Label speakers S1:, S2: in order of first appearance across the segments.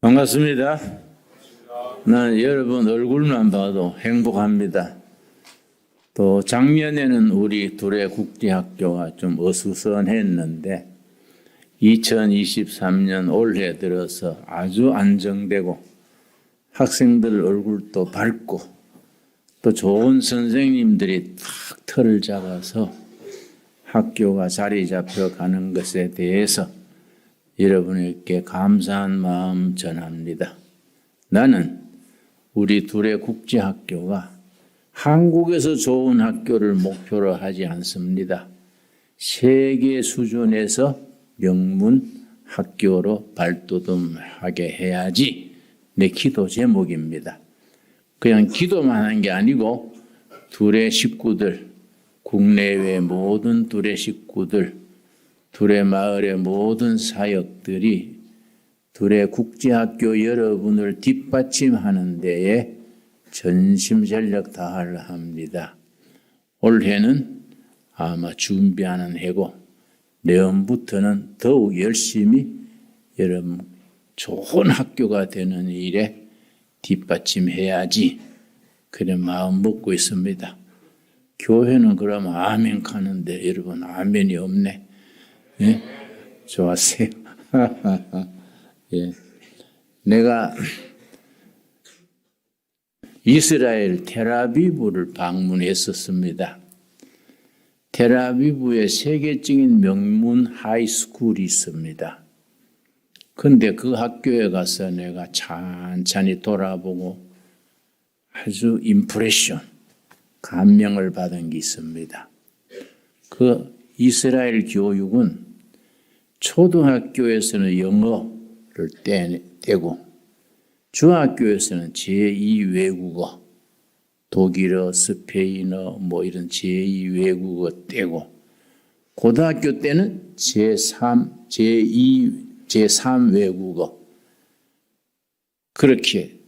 S1: 반갑습니다. 나는 여러분 얼굴만 봐도 행복합니다. 또 작년에는 우리 둘의 국제학교가 좀 어수선했는데 2023년 올해 들어서 아주 안정되고 학생들 얼굴도 밝고 또 좋은 선생님들이 탁 틀을 잡아서 학교가 자리 잡혀가는 것에 대해서 여러분에게 감사한 마음 전합니다. 나는 우리 둘의 국제학교가 한국에서 좋은 학교를 목표로 하지 않습니다. 세계 수준에서 명문 학교로 발돋움하게 해야지 내 기도 제목입니다. 그냥 기도만 한 게 아니고 둘의 식구들, 국내외 모든 둘의 식구들, 둘의 마을의 모든 사역들이 둘의 국제학교 여러분을 뒷받침하는 데에 전심전력 다하려 합니다. 올해는 아마 준비하는 해고 내년부터는 더욱 열심히 여러분 좋은 학교가 되는 일에 뒷받침해야지 그런 마음 먹고 있습니다. 교회는 그럼 아멘 하는데 여러분 아멘이 없네. 예? 좋았어요. 예. 내가 이스라엘 텔아비브를 방문했었습니다. 텔아비브에 세계적인 명문 하이스쿨이 있습니다. 근데 그 학교에 가서 내가 찬찬히 돌아보고 아주 임프레션, 감명을 받은 게 있습니다. 그 이스라엘 교육은 초등학교에서는 영어를 떼고 중학교에서는 제2 외국어, 독일어, 스페인어 뭐 이런 제2 외국어 떼고 고등학교 때는 제3 외국어 그렇게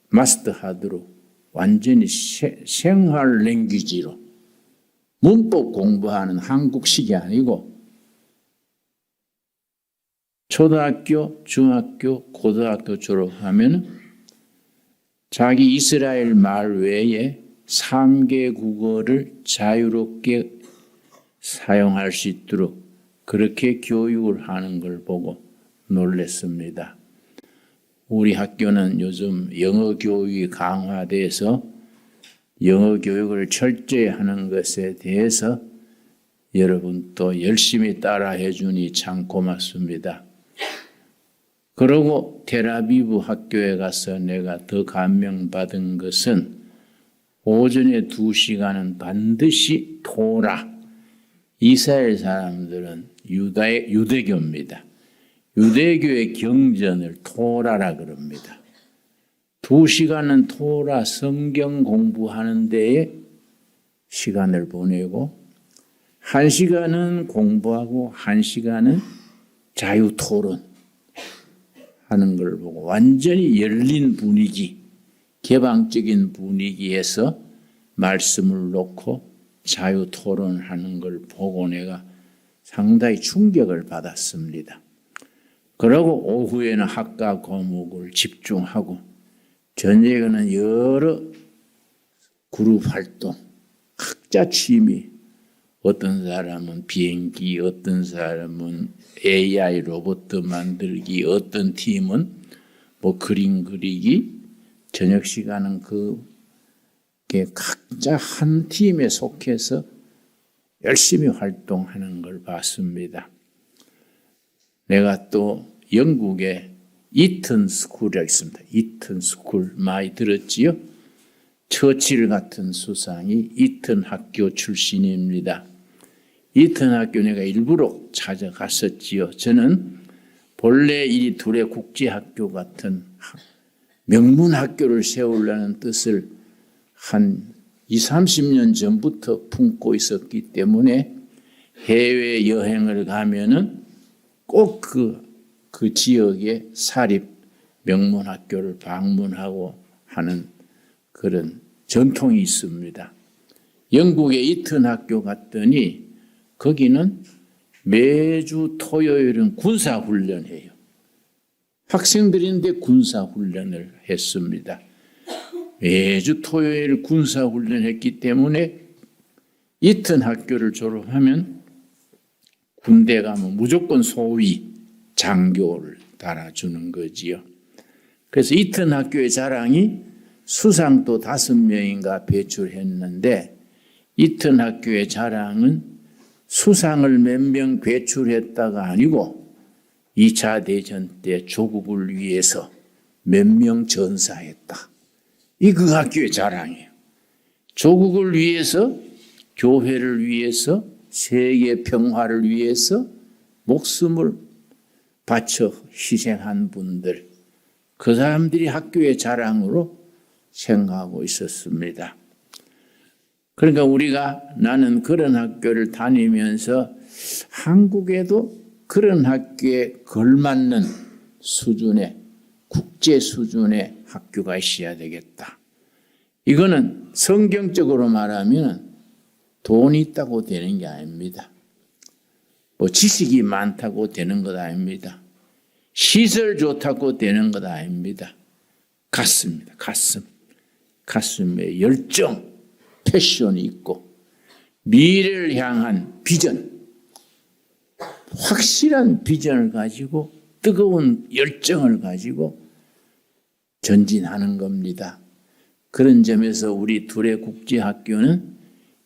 S1: 마스터하도록 완전히 생활 랭귀지로 문법 공부하는 한국식이 아니고 초등학교, 중학교, 고등학교 졸업하면 자기 이스라엘 말 외에 3개 국어를 자유롭게 사용할 수 있도록 그렇게 교육을 하는 걸 보고 놀랐습니다. 우리 학교는 요즘 영어 교육이 강화돼서 영어 교육을 철저히 하는 것에 대해서 여러분 또 열심히 따라해 주니 참 고맙습니다. 그러고 텔아비브 학교에 가서 내가 더 감명받은 것은 오전에 2시간은 반드시 토라. 이스라엘 사람들은 유대교입니다. 유대교의 경전을 토라라 그럽니다. 2시간은 토라 성경 공부하는 데에 시간을 보내고 1시간은 공부하고 1시간은 자유토론 하는 걸 보고 완전히 열린 분위기, 개방적인 분위기에서 말씀을 놓고 자유토론하는 걸 보고 내가 상당히 충격을 받았습니다. 그러고 오후에는 학과 과목을 집중하고 저녁에는 여러 그룹 활동, 각자 취미, 어떤 사람은 비행기, 어떤 사람은 AI 로봇 만들기, 어떤 팀은 뭐 그림 그리기, 저녁 시간은 그게 각자 한 팀에 속해서 열심히 활동하는 걸 봤습니다. 내가 또 영국에 이튼 스쿨이 있습니다. 이튼 스쿨 많이 들었지요? 처칠 같은 수상이 이튼 학교 출신입니다. 이튼 학교 내가 일부러 찾아갔었지요. 저는 본래 이 둘의 국제학교 같은 명문 학교를 세우려는 뜻을 한 20-30년 전부터 품고 있었기 때문에 해외 여행을 가면은 꼭 그 지역의 사립 명문 학교를 방문하고 하는 그런 전통이 있습니다. 영국의 이튼 학교 갔더니 거기는 매주 토요일은 군사훈련해요. 학생들인데 군사훈련을 했습니다. 매주 토요일 군사훈련했기 때문에 이튼 학교를 졸업하면 군대 가면 무조건 소위 장교를 달아주는 거지요. 그래서 이튼 학교의 자랑이 수상도 5명인가 배출했는데 이튼 학교의 자랑은 수상을 몇 명 배출했다가 아니고 2차 대전 때 조국을 위해서 몇 명 전사했다. 이 그 학교의 자랑이에요. 조국을 위해서, 교회를 위해서, 세계 평화를 위해서 목숨을 바쳐 희생한 분들, 그 사람들이 학교의 자랑으로 생각하고 있었습니다. 그러니까 우리가 나는 그런 학교를 다니면서 한국에도 그런 학교에 걸맞는 수준의, 국제 수준의 학교가 있어야 되겠다. 이거는 성경적으로 말하면 돈이 있다고 되는 게 아닙니다. 뭐 지식이 많다고 되는 것 아닙니다. 시설 좋다고 되는 것 아닙니다. 가슴입니다. 가슴에 열정, 패션이 있고 미래를 향한 비전, 확실한 비전을 가지고 뜨거운 열정을 가지고 전진하는 겁니다. 그런 점에서 우리 둘의 국제학교는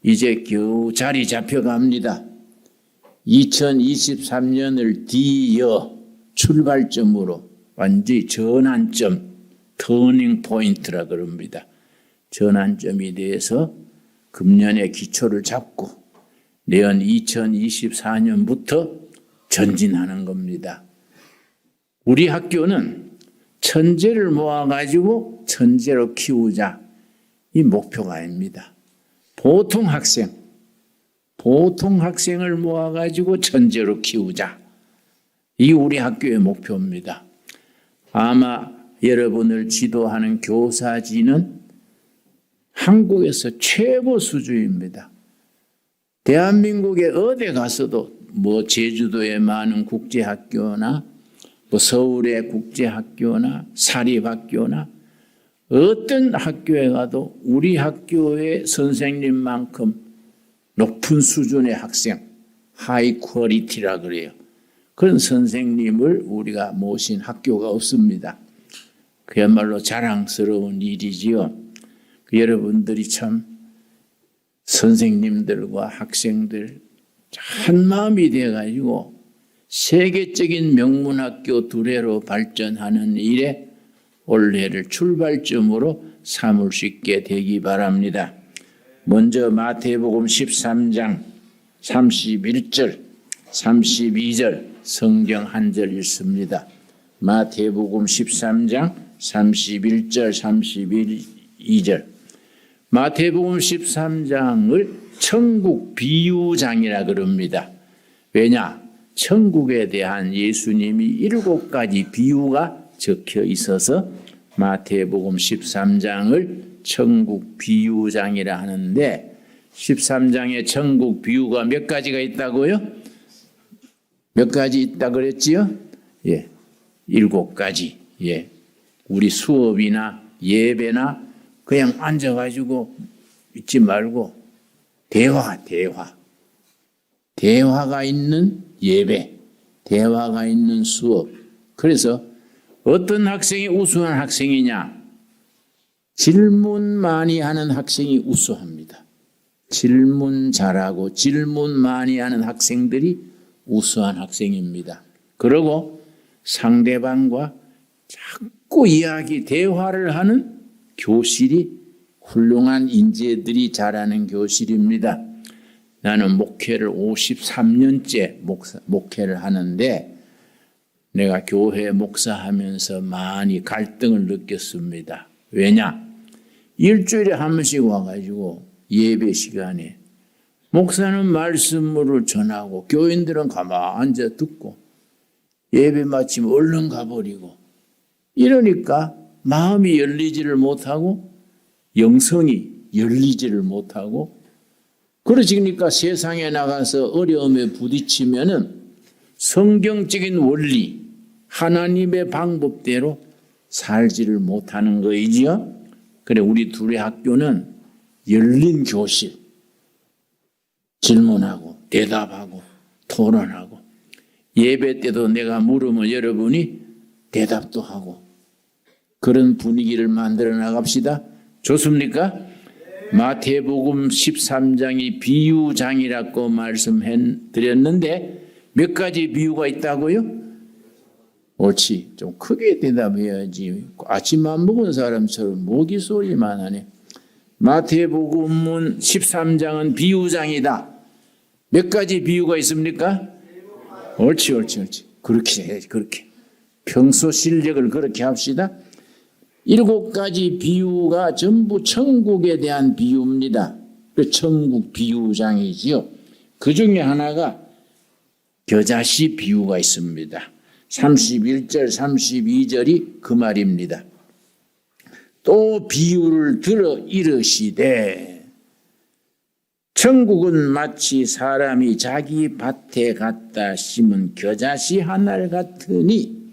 S1: 이제 겨우 자리 잡혀갑니다. 2023년을 뒤이어 출발점으로 완전히 전환점, 터닝 포인트라 그럽니다. 전환점이 돼서 금년에 기초를 잡고 내년 2024년부터 전진하는 겁니다. 우리 학교는 천재를 모아가지고 천재로 키우자, 이 목표가 아닙니다. 보통 학생을 모아가지고 천재로 키우자, 이 우리 학교의 목표입니다. 아마 여러분을 지도하는 교사진은 한국에서 최고 수준입니다. 대한민국에 어디 가서도 뭐 제주도에 많은 국제학교나 뭐 서울의 국제학교나 사립학교나 어떤 학교에 가도 우리 학교의 선생님만큼 높은 수준의 학생, 하이 퀄리티라 그래요. 그런 선생님을 우리가 모신 학교가 없습니다. 그야말로 자랑스러운 일이지요. 여러분들이 참 선생님들과 학생들 한 마음이 돼가지고 세계적인 명문학교 두레로 발전하는 일에 올해를 출발점으로 삼을 수 있게 되기 바랍니다. 먼저 마태복음 13장 31절, 32절 성경 한 절 읽습니다. 마태복음 13장 31절, 32절. 마태복음 13장을 천국 비유장이라 그럽니다. 왜냐? 천국에 대한 예수님이 7가지 비유가 적혀 있어서 마태복음 13장을 천국 비유장이라 하는데 13장에 천국 비유가 몇 가지가 있다고요? 몇 가지 있다 그랬지요? 예, 7가지. 예, 우리 수업이나 예배나 그냥 앉아가지고 있지 말고 대화가 있는 예배, 대화가 있는 수업. 그래서 어떤 학생이 우수한 학생이냐? 질문 많이 하는 학생이 우수합니다. 질문 잘하고 질문 많이 하는 학생들이 우수한 학생입니다. 그리고 상대방과 자꾸 대화를 하는 교실이 훌륭한 인재들이 자라는 교실입니다. 나는 목회를 53년째 목회를 하는데 내가 교회 목사하면서 많이 갈등을 느꼈습니다. 왜냐? 일주일에 한 번씩 와가지고 예배 시간에 목사는 말씀을 전하고 교인들은 가만히 앉아 듣고 예배 마치면 얼른 가버리고 이러니까 마음이 열리지를 못하고 영성이 열리지를 못하고 그러니까 세상에 나가서 어려움에 부딪히면은 성경적인 원리, 하나님의 방법대로 살지를 못하는 거이지요. 그래 우리 둘의 학교는 열린 교실, 질문하고 대답하고 토론하고 예배 때도 내가 물으면 여러분이 대답도 하고 그런 분위기를 만들어 나갑시다. 좋습니까? 마태복음 13장이 비유장이라고 말씀드렸는데 몇 가지 비유가 있다고요? 옳지. 좀 크게 대답해야지. 아침만 먹은 사람처럼 모기 소리만 하네. 마태복음 13장은 비유장이다. 몇 가지 비유가 있습니까? 옳지. 그렇게 해야지. 그렇게. 평소 실력을 그렇게 합시다. 7가지 비유가 전부 천국에 대한 비유입니다. 천국 비유장이지요. 그 중에 하나가 겨자씨 비유가 있습니다. 31절, 32절이 그 말입니다. 또 비유를 들어 이르시되 천국은 마치 사람이 자기 밭에 갖다 심은 겨자씨 하나를 같으니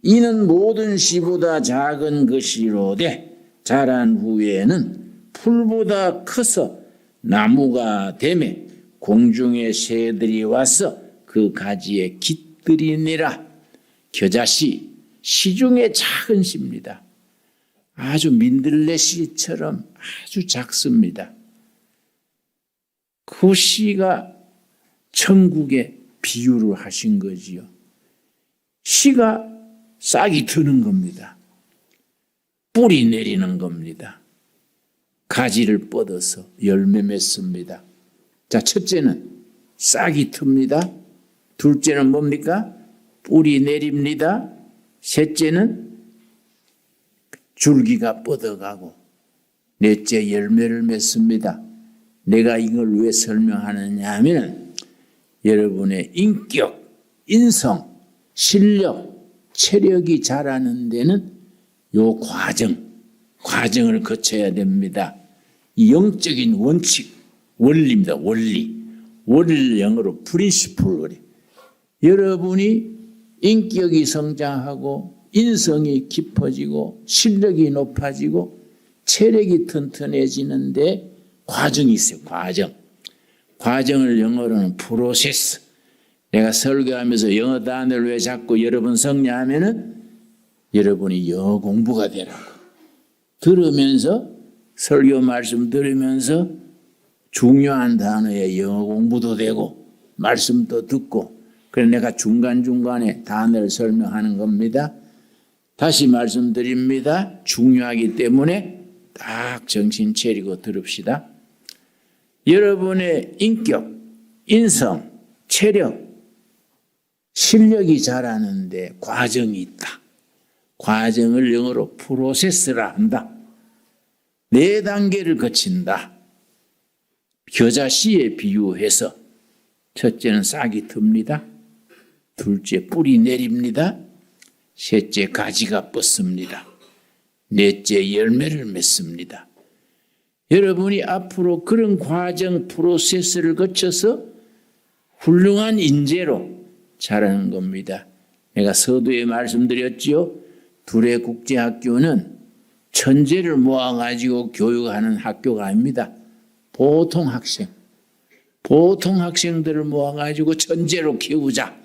S1: 이는 모든 씨보다 작은 것이로되 자란 후에는 풀보다 커서 나무가 되매 공중의 새들이 와서 그 가지에 깃들이니라. 겨자씨, 씨 중에 작은 씨입니다. 아주 민들레씨처럼 아주 작습니다. 그 씨가 천국에 비유를 하신 거지요. 씨가 싹이 트는 겁니다. 뿌리 내리는 겁니다. 가지를 뻗어서 열매 맺습니다. 자, 첫째는 싹이 틉니다. 둘째는 뭡니까? 뿌리 내립니다. 셋째는 줄기가 뻗어가고 넷째 열매를 맺습니다. 내가 이걸 왜 설명하느냐 하면 여러분의 인격, 인성, 실력, 체력이 자라는 데는 요 과정을 거쳐야 됩니다. 이 영적인 원칙, 원리입니다. 원리를 영어로 프린시플 그래. 여러분이 인격이 성장하고 인성이 깊어지고 실력이 높아지고 체력이 튼튼해지는데 과정이 있어요. 과정을 영어로는 프로세스. 내가 설교하면서 영어 단어를 왜 자꾸 여러분 성냐하면은 여러분이 영어 공부가 되라고. 들으면서 설교 말씀 들으면서 중요한 단어의 영어 공부도 되고 말씀도 듣고 그래서 내가 중간중간에 단어를 설명하는 겁니다. 다시 말씀드립니다. 중요하기 때문에 딱 정신 차리고 들읍시다. 여러분의 인격, 인성, 체력, 실력이 자라는데 과정이 있다. 과정을 영어로 프로세스라 한다. 4단계를 거친다. 겨자씨에 비유해서 첫째는 싹이 틉니다. 둘째 뿌리 내립니다. 셋째 가지가 뻗습니다. 넷째 열매를 맺습니다. 여러분이 앞으로 그런 과정 프로세스를 거쳐서 훌륭한 인재로 자라는 겁니다. 내가 서두에 말씀드렸지요. 둘의 국제학교는 천재를 모아가지고 교육하는 학교가 아닙니다. 보통 학생들을 모아가지고 천재로 키우자.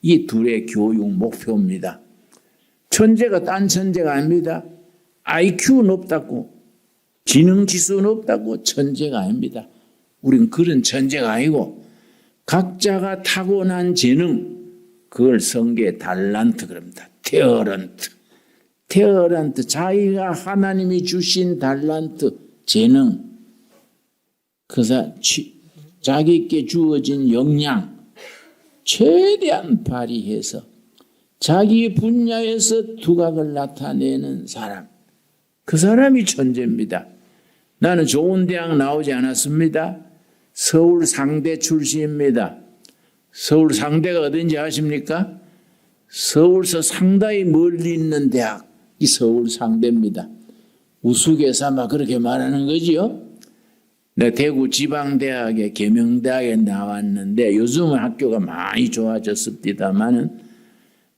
S1: 이 둘의 교육 목표입니다. 천재가 딴 천재가 아닙니다. IQ 높다고 지능지수 높다고 천재가 아닙니다. 우린 그런 천재가 아니고 각자가 타고난 재능 그걸 성경에 달란트 그럽니다. 테어런트 자기가 하나님이 주신 달란트 재능 그래서 자기께 주어진 역량 최대한 발휘해서 자기 분야에서 두각을 나타내는 사람 그 사람이 천재입니다. 나는 좋은 대학 나오지 않았습니다. 서울 상대 출신입니다. 서울 상대가 어딘지 아십니까? 서울서 상당히 멀리 있는 대학이 서울 상대입니다. 우스갯삼아 그렇게 말하는 거지요. 내 대구 지방대학에 계명대학에 나왔는데 요즘은 학교가 많이 좋아졌습니다만은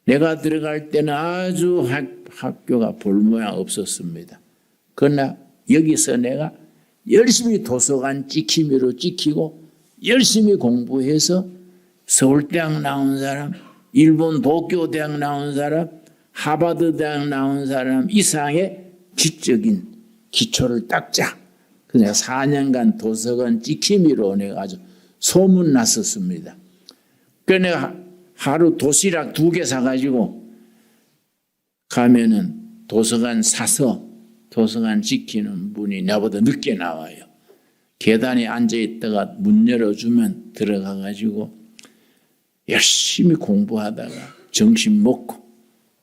S1: 내가 들어갈 때는 아주 학교가 볼 모양 없었습니다. 그러나 여기서 내가 열심히 도서관 찍히미로 찍히고 열심히 공부해서 서울대학 나온 사람, 일본 도쿄대학 나온 사람, 하버드대학 나온 사람 이상의 지적인 기초를 닦자. 그래서 4년간 도서관 찍히미로 내가 아주 소문났었습니다. 그래서 내가 하루 도시락 2개 사가지고 가면은 도서관 사서 도서관 지키는 분이 나보다 늦게 나와요. 계단에 앉아있다가 문 열어주면 들어가가지고 열심히 공부하다가 점심 먹고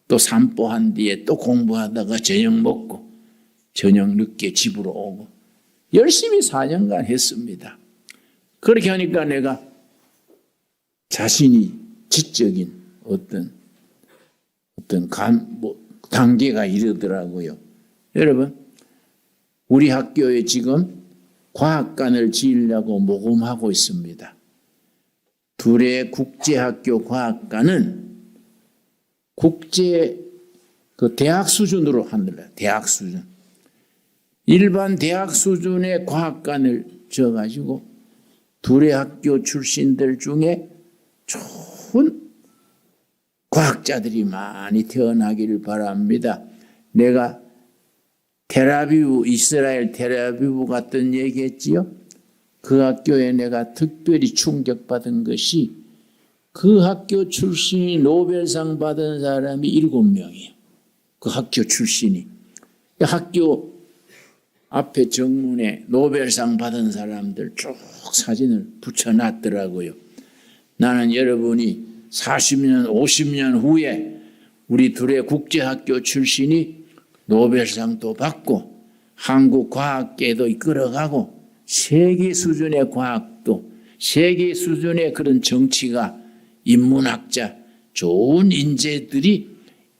S1: 또 산보한 뒤에 또 공부하다가 저녁 먹고 저녁 늦게 집으로 오고 열심히 4년간 했습니다. 그렇게 하니까 내가 자신이 지적인 어떤 단계가 이르더라고요. 여러분, 우리 학교에 지금 과학관을 지으려고 모금하고 있습니다. 둘의 국제학교 과학관은 국제 대학 수준으로 한다. 대학 수준. 일반 대학 수준의 과학관을 지어가지고 둘의 학교 출신들 중에 좋은 과학자들이 많이 태어나기를 바랍니다. 내가 이스라엘 텔아비브 갔던 얘기했지요. 그 학교에 내가 특별히 충격받은 것이 그 학교 출신이 노벨상 받은 사람이 7명이에요. 그 학교 출신이. 학교 앞에 정문에 노벨상 받은 사람들 쭉 사진을 붙여놨더라고요. 나는 여러분이 40년, 50년 후에 우리 둘의 국제학교 출신이 노벨상도 받고 한국 과학계도 이끌어가고 세계 수준의 과학도 세계 수준의 그런 정치가 인문학자 좋은 인재들이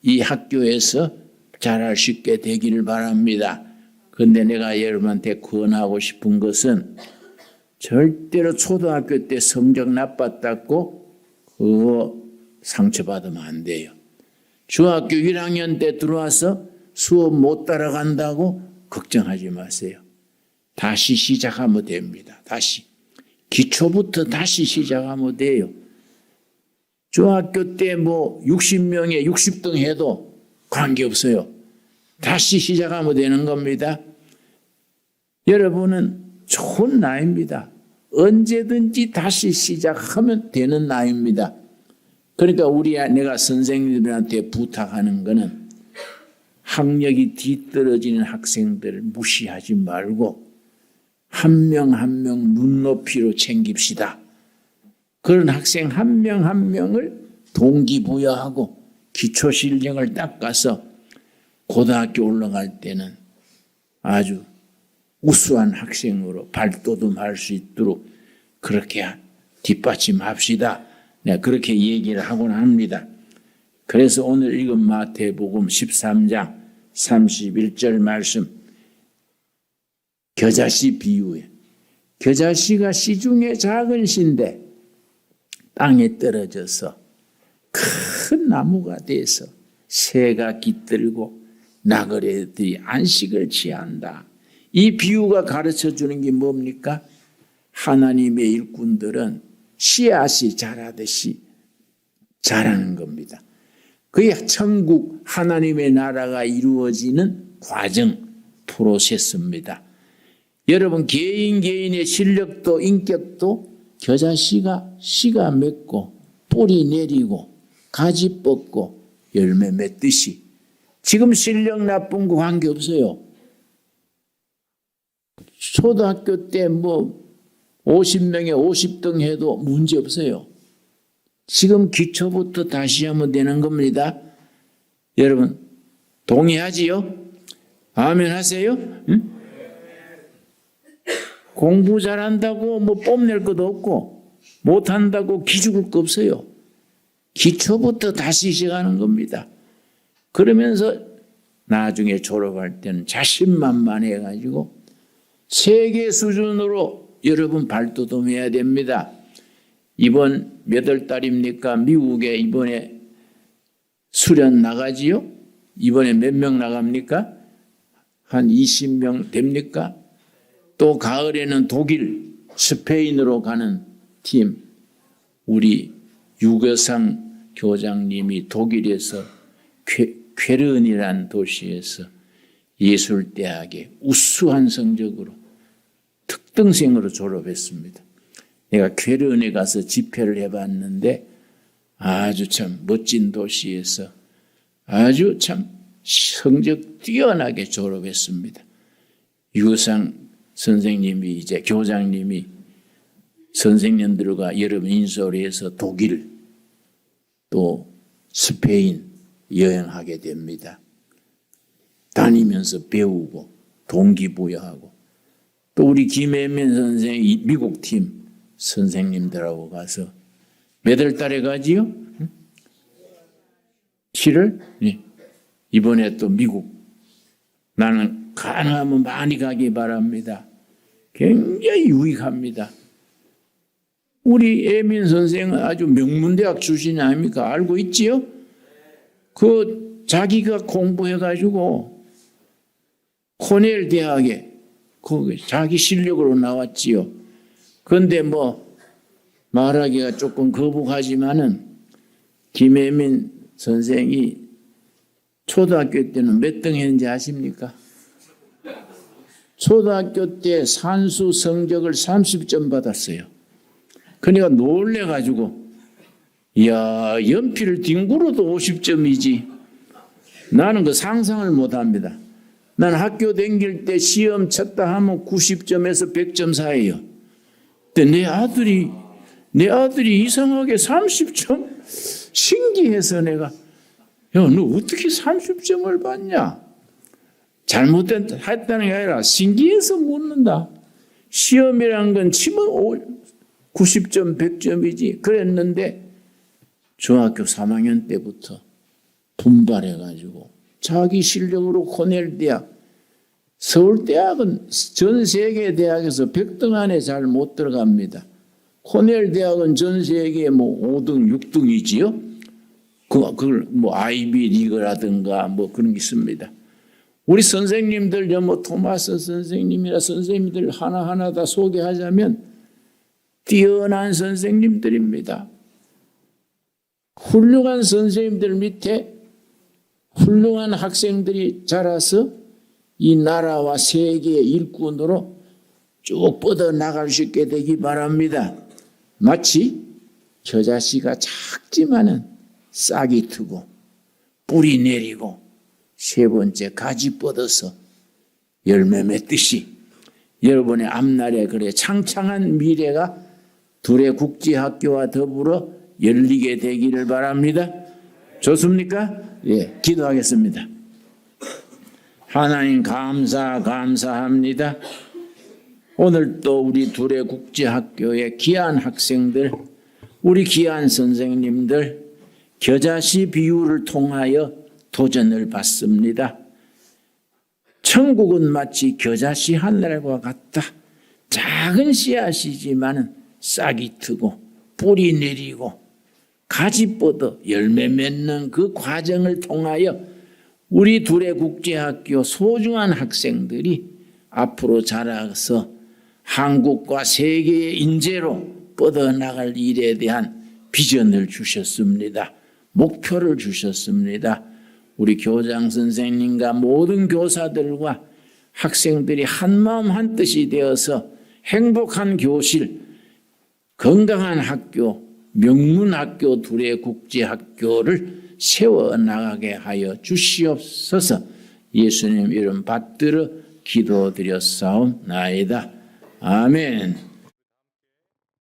S1: 이 학교에서 자랄 수 있게 되기를 바랍니다. 그런데 내가 여러분한테 권하고 싶은 것은 절대로 초등학교 때 성적 나빴다고 그거 상처받으면 안 돼요. 중학교 1학년 때 들어와서 수업 못 따라간다고 걱정하지 마세요. 다시 시작하면 됩니다. 다시. 기초부터 다시 시작하면 돼요. 중학교 때 60명에 60등 해도 관계없어요. 다시 시작하면 되는 겁니다. 여러분은 좋은 나이입니다. 언제든지 다시 시작하면 되는 나이입니다. 그러니까 내가 선생님들한테 부탁하는 거는 학력이 뒤떨어지는 학생들을 무시하지 말고 한 명 한 명 눈높이로 챙깁시다. 그런 학생 한 명 한 명을 동기부여하고 기초 실력을 닦아서 고등학교 올라갈 때는 아주 우수한 학생으로 발돋움할 수 있도록 그렇게 뒷받침합시다. 내가 그렇게 얘기를 하곤 합니다. 그래서 오늘 읽은 마태복음 13장 31절 말씀 겨자씨 비유에 겨자씨가 씨 중에 작은 씨인데 땅에 떨어져서 큰 나무가 돼서 새가 깃들고 나그네들이 안식을 취한다. 이 비유가 가르쳐주는 게 뭡니까? 하나님의 일꾼들은 씨앗이 자라듯이 자라는 겁니다. 그게 천국 하나님의 나라가 이루어지는 과정, 프로세스입니다. 여러분 개인의 실력도 인격도 겨자씨가 씨가 맺고 뿌리 내리고 가지 뻗고 열매 맺듯이 지금 실력 나쁜 거 관계없어요. 초등학교 때 50명에 50등 해도 문제없어요. 지금 기초부터 다시 하면 되는 겁니다. 여러분 동의하지요? 아멘 하세요? 응? 공부 잘한다고 뽐낼 것도 없고 못한다고 기죽을 거 없어요. 기초부터 다시 시작하는 겁니다. 그러면서 나중에 졸업할 때는 자신만만해가지고 세계 수준으로 여러분 발돋움해야 됩니다. 이번 몇 월 달입니까? 미국에 이번에 수련 나가지요? 이번에 몇 명 나갑니까? 한 20명 됩니까? 또 가을에는 독일, 스페인으로 가는 팀, 우리 유교상 교장님이 독일에서 쾰른이라는 도시에서 예술대학에 우수한 성적으로 특등생으로 졸업했습니다. 내가 쾰른에 가서 집회를 해봤는데 아주 참 멋진 도시에서 아주 참 성적 뛰어나게 졸업했습니다. 유교상 선생님이 이제 교장님이 선생님들과 여러분 인솔을 해서 독일 또 스페인 여행하게 됩니다. 다니면서 배우고 동기부여하고 또 우리 김혜민 선생이 미국 팀 선생님들하고 가서 몇 월 달에 가지요? 7월? 네. 이번에 또 미국. 나는 가능하면 많이 가기 바랍니다. 굉장히 유익합니다. 우리 애민 선생은 아주 명문대학 출신이 아닙니까? 알고 있지요? 그 자기가 공부해가지고 코넬 대학에 거기 자기 실력으로 나왔지요. 그런데 뭐 말하기가 조금 거북하지만은 김혜민 선생이 초등학교 때는 몇 등 했는지 아십니까? 초등학교 때 산수 성적을 30점 받았어요. 그러니까 놀래가지고 이야 연필을 뒹굴어도 50점이지. 나는 그 상상을 못합니다. 난 학교 다닐 때 시험 쳤다 하면 90점에서 100점 사이에요. 근데 내 아들이 이상하게 30점? 신기해서 내가 야, 너 어떻게 30점을 받냐? 잘못했다는 게 아니라 신기해서 묻는다. 시험이란 건 치면 90점, 100점이지. 그랬는데 중학교 3학년 때부터 분발해가지고 자기 실력으로 코넬 대학, 서울대학은 전 세계 대학에서 100등 안에 잘 못 들어갑니다. 코넬 대학은 전 세계에 뭐 5등, 6등이지요. 그걸 뭐 아이비 리그라든가 뭐 그런 게 있습니다. 우리 선생님들, 뭐 토마스 선생님이나 선생님들 하나하나 다 소개하자면 뛰어난 선생님들입니다. 훌륭한 선생님들 밑에 훌륭한 학생들이 자라서 이 나라와 세계의 일꾼으로 쭉 뻗어나갈 수 있게 되기 바랍니다. 마치 겨자씨가 작지만은 싹이 트고 뿌리 내리고 세 번째 가지 뻗어서 열매 맺듯이 여러분의 앞날에 그래 창창한 미래가 둘의 국제학교와 더불어 열리게 되기를 바랍니다. 좋습니까? 예, 기도하겠습니다. 하나님 감사합니다. 오늘 또 우리 둘의 국제학교의 귀한 학생들, 우리 귀한 선생님들 겨자씨 비유를 통하여 도전을 받습니다. 천국은 마치 겨자씨 하늘과 같다. 작은 씨앗이지만 싹이 트고 뿌리 내리고 가지 뻗어 열매 맺는 그 과정을 통하여 우리 둘의 국제학교 소중한 학생들이 앞으로 자라서 한국과 세계의 인재로 뻗어나갈 일에 대한 비전을 주셨습니다. 목표를 주셨습니다. 우리 교장 선생님과 모든 교사들과 학생들이 한마음 한뜻이 되어서 행복한 교실, 건강한 학교, 명문학교 둘의 국제학교를 세워나가게 하여 주시옵소서. 예수님 이름 받들어 기도드렸사옵나이다. 아멘.